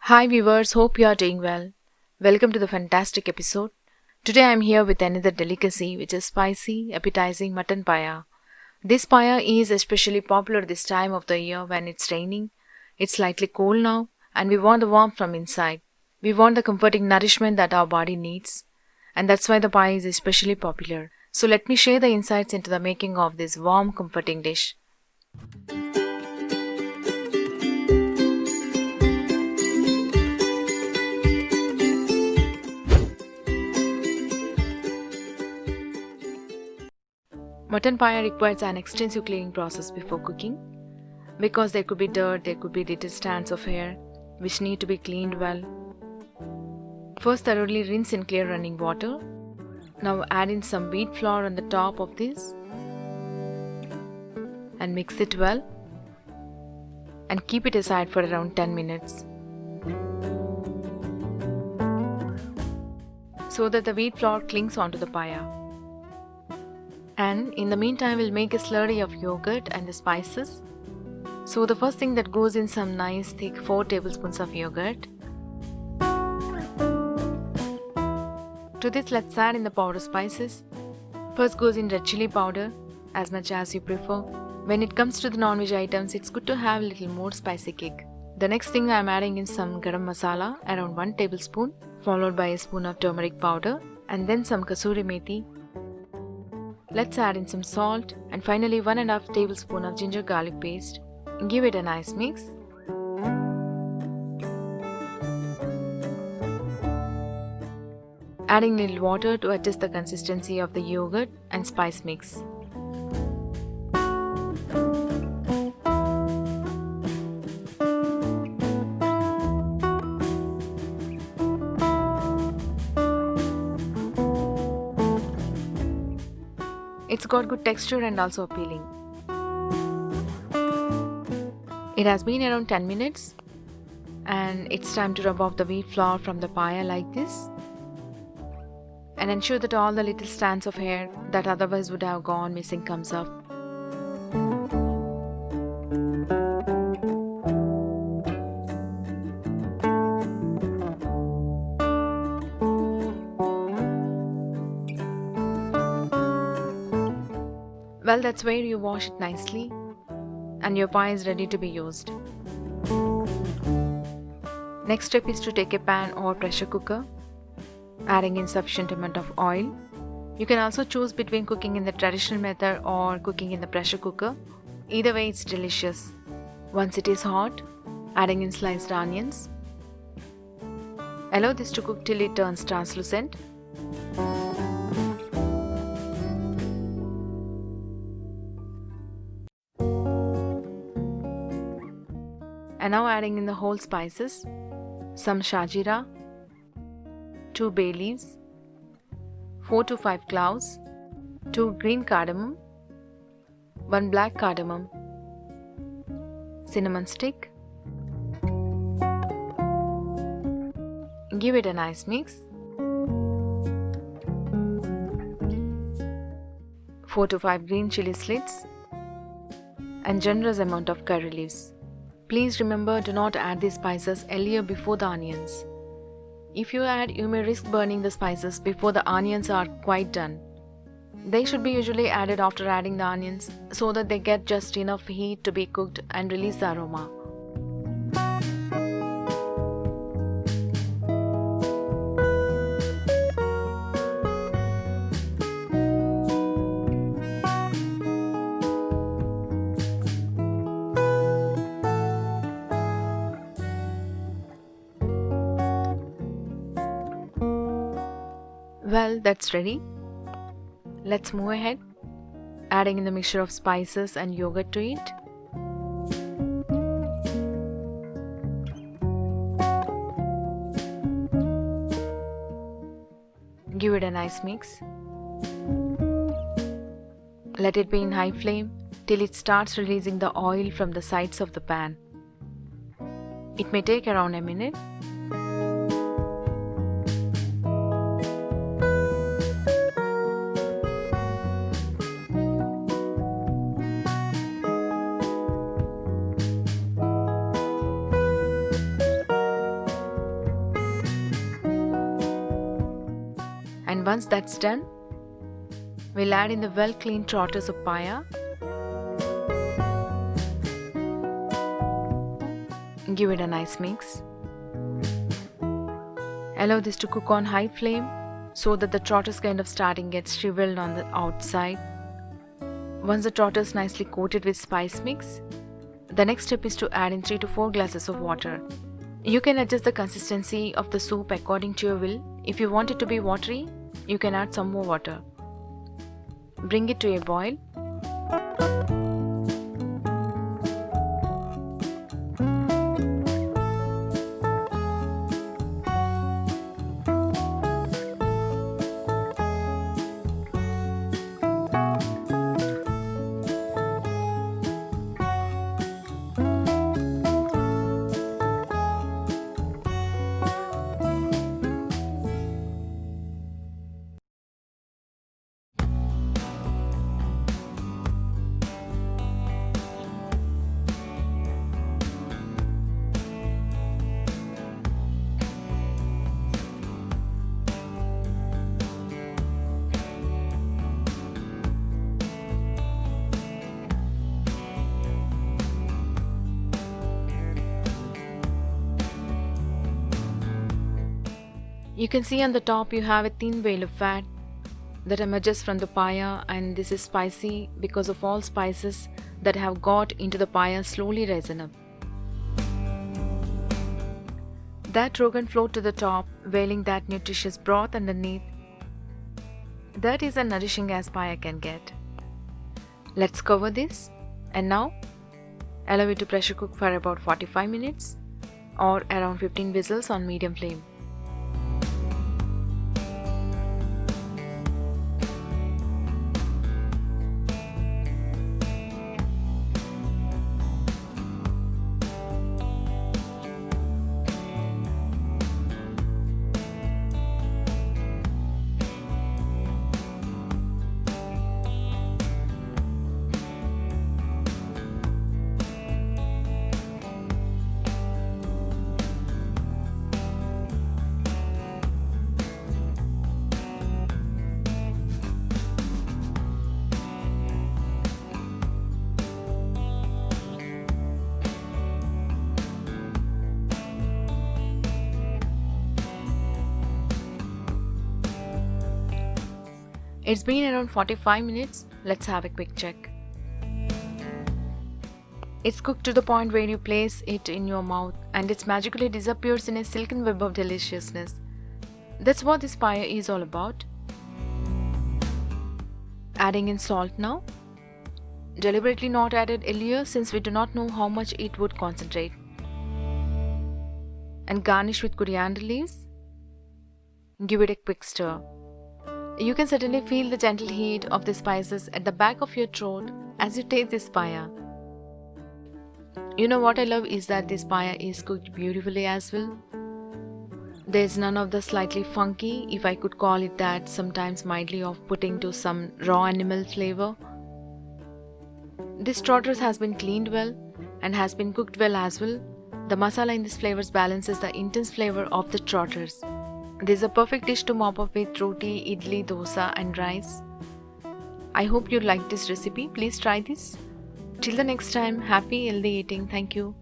Hi viewers, hope you are doing well. Welcome to the fantastic episode. Today I am here with another delicacy which is spicy, appetizing mutton paya. This paya is especially popular this time of the year when it's raining. It's slightly cold now and we want the warmth from inside. We want the comforting nourishment that our body needs, and that's why the paya is especially popular. So let me share the insights into the making of this warm comforting dish. Mutton pie requires an extensive cleaning process before cooking because there could be dirt, there could be little strands of hair which need to be cleaned well. First, thoroughly rinse in clear running water. Now add in some wheat flour on the top of this and mix it well and keep it aside for around 10 minutes so that the wheat flour clings onto the paya. And in the meantime, we'll make a slurry of yogurt and the spices. So the first thing that goes in some nice thick 4 tablespoons of yogurt. To this, let's add in the powder spices. First goes in red chili powder, as much as you prefer. When it comes to the non-veg items, it's good to have a little more spicy kick. The next thing I'm adding in some garam masala, around 1 tablespoon, followed by a spoon of turmeric powder, and then some kasuri methi. Let's add in some salt and finally 1.5 tablespoon of ginger garlic paste. Give it a nice mix. Adding little water to adjust the consistency of the yogurt and spice mix. It's got good texture and also appealing. It has been around 10 minutes and it's time to rub off the wheat flour from the paya like this and ensure that all the little strands of hair that otherwise would have gone missing comes off. Well, that's where you wash it nicely and your pie is ready to be used. Next step is to take a pan or pressure cooker, adding in sufficient amount of oil. You can also choose between cooking in the traditional method or cooking in the pressure cooker. Either way, it's delicious. Once it is hot, adding in sliced onions. Allow this to cook till it turns translucent. And now adding in the whole spices, some shajira, 2 bay leaves, 4 to 5 cloves, 2 green cardamom, 1 black cardamom, cinnamon stick. Give it a nice mix. 4 to 5 green chili slits and generous amount of curry leaves. Please remember, do not add these spices earlier before the onions. If you add, you may risk burning the spices before the onions are quite done. They should be usually added after adding the onions so that they get just enough heat to be cooked and release the aroma. Well, that's ready. Let's move ahead, adding in the mixture of spices and yogurt to it. Give it a nice mix. Let it be in high flame till it starts releasing the oil from the sides of the pan. It may take around a minute. And once that's done, we'll add in the well-cleaned trotters of paya. Give it a nice mix. Allow this to cook on high flame so that the trotters kind of starting gets shriveled on the outside. Once the trotters nicely coated with spice mix, the next step is to add in 3 to 4 glasses of water. You can adjust the consistency of the soup according to your will. If you want it to be watery, you can add some more water. Bring it to a boil. You can see on the top you have a thin veil of fat that emerges from the paya, and this is spicy because of all spices that have got into the paya slowly risen up. That rogan float to the top, veiling that nutritious broth underneath. That is as nourishing as paya can get. Let's cover this, and now allow it to pressure cook for about 45 minutes or around 15 whistles on medium flame. It's been around 45 minutes. Let's have a quick check. It's cooked to the point where you place it in your mouth and it magically disappears in a silken web of deliciousness. That's what this paya is all about. Adding in salt now. Deliberately not added earlier since we do not know how much it would concentrate. And garnish with coriander leaves. Give it a quick stir. You can certainly feel the gentle heat of the spices at the back of your throat as you taste this paya. You know what I love is that this paya is cooked beautifully as well. There's none of the slightly funky, if I could call it that, sometimes mildly off-putting to some raw animal flavor. This trotters has been cleaned well and has been cooked well as well. The masala in these flavors balances the intense flavor of the trotters. This is a perfect dish to mop up with roti, idli, dosa and rice. I hope you liked this recipe. Please try this. Till the next time, happy healthy eating. Thank you.